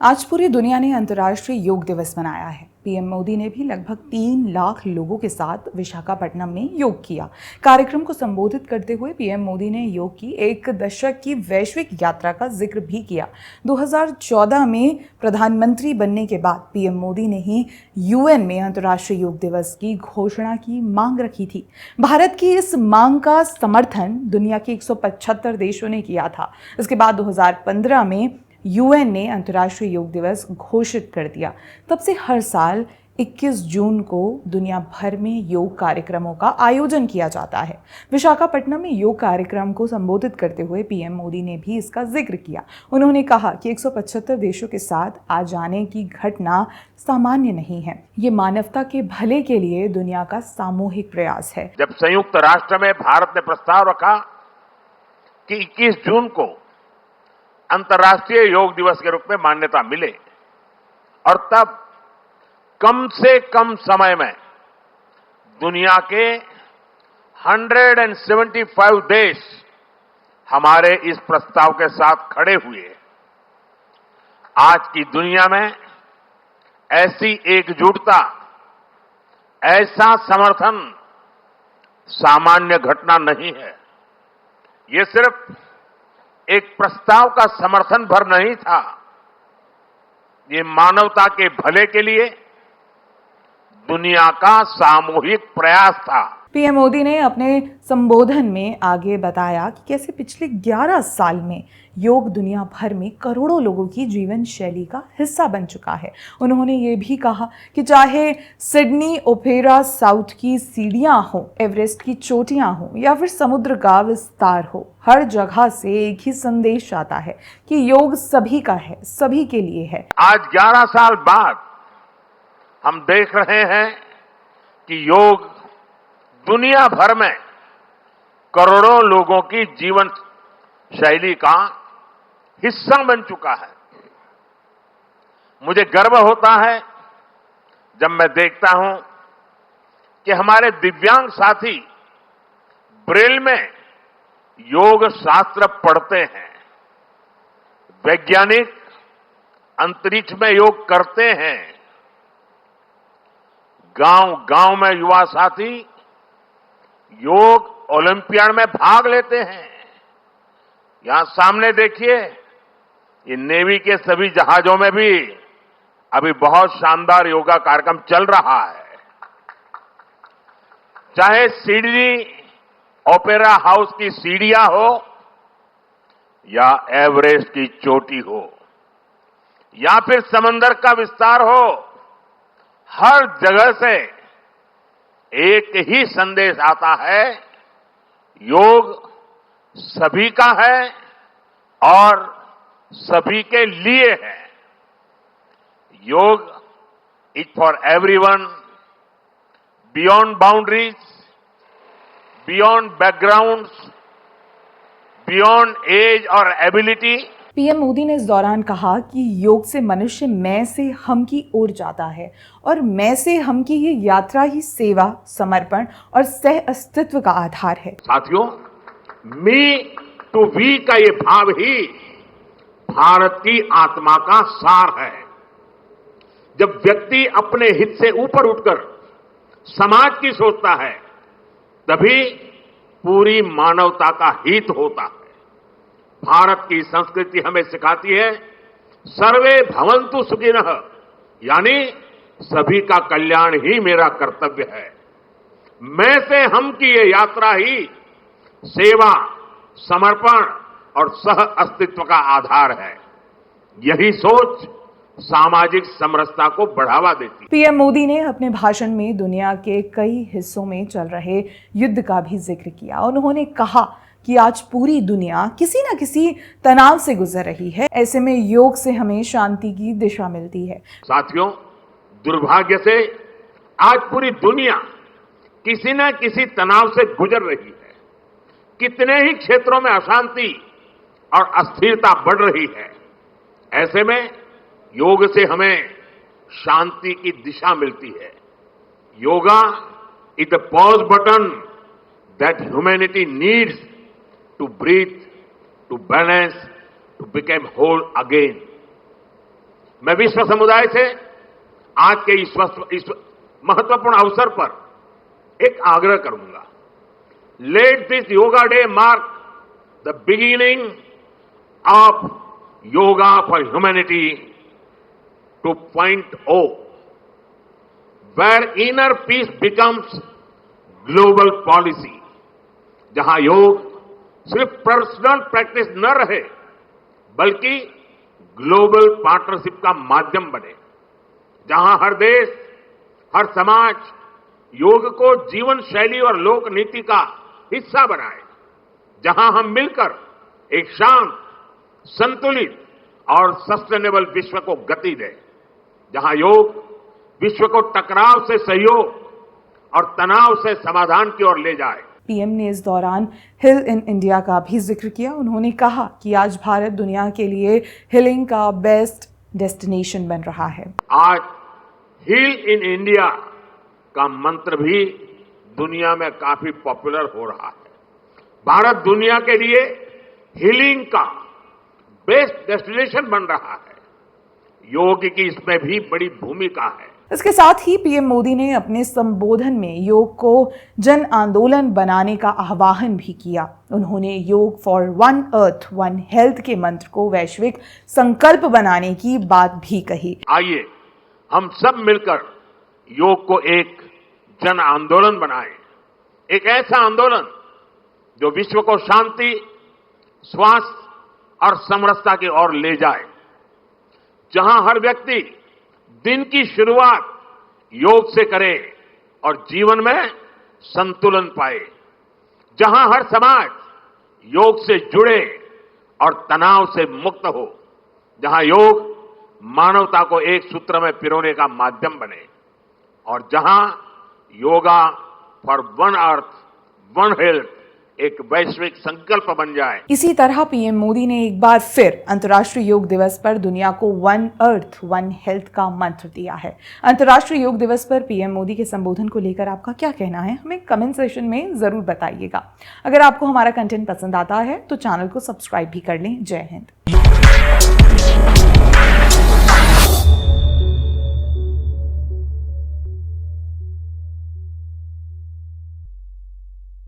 आज पूरी दुनिया ने अंतर्राष्ट्रीय योग दिवस मनाया है। पीएम मोदी ने भी लगभग 3 लाख लोगों के साथ विशाखापट्टनम में योग किया। कार्यक्रम को संबोधित करते हुए पीएम मोदी ने योग की एक दशक की वैश्विक यात्रा का जिक्र भी किया। 2014 में प्रधानमंत्री बनने के बाद पीएम मोदी ने ही यूएन में अंतर्राष्ट्रीय योग दिवस की घोषणा की मांग रखी थी। भारत की इस मांग का समर्थन दुनिया के 175 देशों ने किया था। इसके बाद 2015 में यूएन ने अंतर्राष्ट्रीय योग दिवस घोषित कर दिया। तब से हर साल 21 जून को दुनिया भर में योग कार्यक्रमों का आयोजन किया जाता है। विशाखापट्टनम में योग कार्यक्रम को संबोधित करते हुए पीएम मोदी ने भी इसका जिक्र किया। उन्होंने कहा कि 175 देशों के साथ आ जाने की घटना सामान्य नहीं है। ये मानवता के भले के लिए दुनिया का सामूहिक प्रयास है। जब संयुक्त राष्ट्र में भारत ने प्रस्ताव रखा कि 21 जून को अंतर्राष्ट्रीय योग दिवस के रूप में मान्यता मिले और तब कम से कम समय में दुनिया के 175 देश हमारे इस प्रस्ताव के साथ खड़े हुए। आज की दुनिया में ऐसी एकजुटता, ऐसा समर्थन सामान्य घटना नहीं है। ये सिर्फ एक प्रस्ताव का समर्थन भर नहीं था, ये मानवता के भले के लिए दुनिया का सामूहिक प्रयास था। पीएम मोदी ने अपने संबोधन में आगे बताया कि कैसे पिछले 11 साल में योग दुनिया भर में करोड़ों लोगों की जीवन शैली का हिस्सा बन चुका है। उन्होंने ये भी कहा कि चाहे सिडनी ओपेरा साउथ की सीढ़ियां हो, एवरेस्ट की चोटियां हो या फिर समुद्र का विस्तार हो, हर जगह से एक ही संदेश आता है कि योग सभी का है, सभी के लिए है। आज 11 साल बाद हम देख रहे हैं कि योग दुनिया भर में करोड़ों लोगों की जीवन शैली का हिस्सा बन चुका है। मुझे गर्व होता है जब मैं देखता हूं कि हमारे दिव्यांग साथी ब्रेल में योग शास्त्र पढ़ते हैं, वैज्ञानिक अंतरिक्ष में योग करते हैं, गांव-गांव में युवा साथी योग ओलंपियाड में भाग लेते हैं। यहां सामने देखिए, ये नेवी के सभी जहाजों में भी अभी बहुत शानदार योगा कार्यक्रम चल रहा है। चाहे सिडनी ओपेरा हाउस की सीढ़ियां हो या एवरेस्ट की चोटी हो या फिर समंदर का विस्तार हो, हर जगह से एक ही संदेश आता है, योग सभी का है और सभी के लिए है। Yoga is for everyone, beyond boundaries, beyond backgrounds, beyond age और एबिलिटी। पीएम मोदी ने इस दौरान कहा कि योग से मनुष्य मैं से हम की ओर जाता है और मैं से हम की ये यात्रा ही सेवा, समर्पण और सह अस्तित्व का आधार है। साथियों, मी टू वी का ये भाव ही भारत की आत्मा का सार है। जब व्यक्ति अपने हित से ऊपर उठकर समाज की सोचता है, तभी पूरी मानवता का हित होता है। भारत की संस्कृति हमें सिखाती है, सर्वे भवन्तु सुखिनः, यानी सभी का कल्याण ही मेरा कर्तव्य है। मैं से हम की ये यात्रा ही सेवा, समर्पण और सह अस्तित्व का आधार है। यही सोच सामाजिक समरसता को बढ़ावा देती है। पीएम मोदी ने अपने भाषण में दुनिया के कई हिस्सों में चल रहे युद्ध का भी जिक्र किया। उन्होंने कहा कि आज पूरी दुनिया किसी न किसी तनाव से गुजर रही है। ऐसे में योग से हमें शांति की दिशा मिलती है। साथियों, दुर्भाग्य से आज पूरी दुनिया किसी न किसी तनाव से गुजर रही है। कितने ही क्षेत्रों में अशांति और अस्थिरता बढ़ रही है। ऐसे में योग से हमें शांति की दिशा मिलती है। Yoga is the pause button that humanity needs to breathe, to balance, to become whole again. मैं विश्व समुदाय से आज के इस महत्वपूर्ण अवसर पर एक आग्रह करूंगा। Let this yoga day mark the beginning of yoga for humanity 2.0, where inner peace becomes global policy, जहां योग सिर्फ पर्सनल प्रैक्टिस न रहे बल्कि ग्लोबल पार्टनरशिप का माध्यम बने, जहां हर देश, हर समाज योग को जीवन शैली और लोक नीति का हिस्सा बनाए, जहां हम मिलकर एक शांत, संतुलित और सस्टेनेबल विश्व को गति दें, जहां योग विश्व को टकराव से सहयोग और तनाव से समाधान की ओर ले जाए। पीएम ने इस दौरान हिल इन इंडिया का भी जिक्र किया। उन्होंने कहा कि आज भारत दुनिया के लिए हिलिंग का बेस्ट डेस्टिनेशन बन रहा है। आज हील इन इंडिया का मंत्र भी दुनिया में काफी पॉपुलर हो रहा है। भारत दुनिया के लिए हीलिंग का बेस्ट डेस्टिनेशन बन रहा है। योग की इसमें भी बड़ी भूमिका है। इसके साथ ही पीएम मोदी ने अपने संबोधन में योग को जन आंदोलन बनाने का आह्वान भी किया। उन्होंने योग for one earth one health के मंत्र को वैश्विक संकल्प बनाने की बात भी कही। आइए हम सब मिलकर योग को एक जन आंदोलन बनाएं, एक ऐसा आंदोलन जो विश्व को शांति, स्वास्थ्य और समरसता की ओर ले जाए, जहां हर व्यक्ति दिन की शुरुआत योग से करे और जीवन में संतुलन पाए, जहां हर समाज योग से जुड़े और तनाव से मुक्त हो, जहां योग मानवता को एक सूत्र में पिरोने का माध्यम बने और जहां yoga for one earth one health एक वैश्विक संकल्प बन जाए। इसी तरह पीएम मोदी ने एक बार फिर अंतर्राष्ट्रीय योग दिवस पर दुनिया को वन अर्थ वन हेल्थ का मंत्र दिया है। अंतर्राष्ट्रीय योग दिवस पर पीएम मोदी के संबोधन को लेकर आपका क्या कहना है, हमें कमेंट सेक्शन में जरूर बताइएगा। अगर आपको हमारा कंटेंट पसंद आता है तो चैनल को सब्सक्राइब भी कर लें। जय हिंद।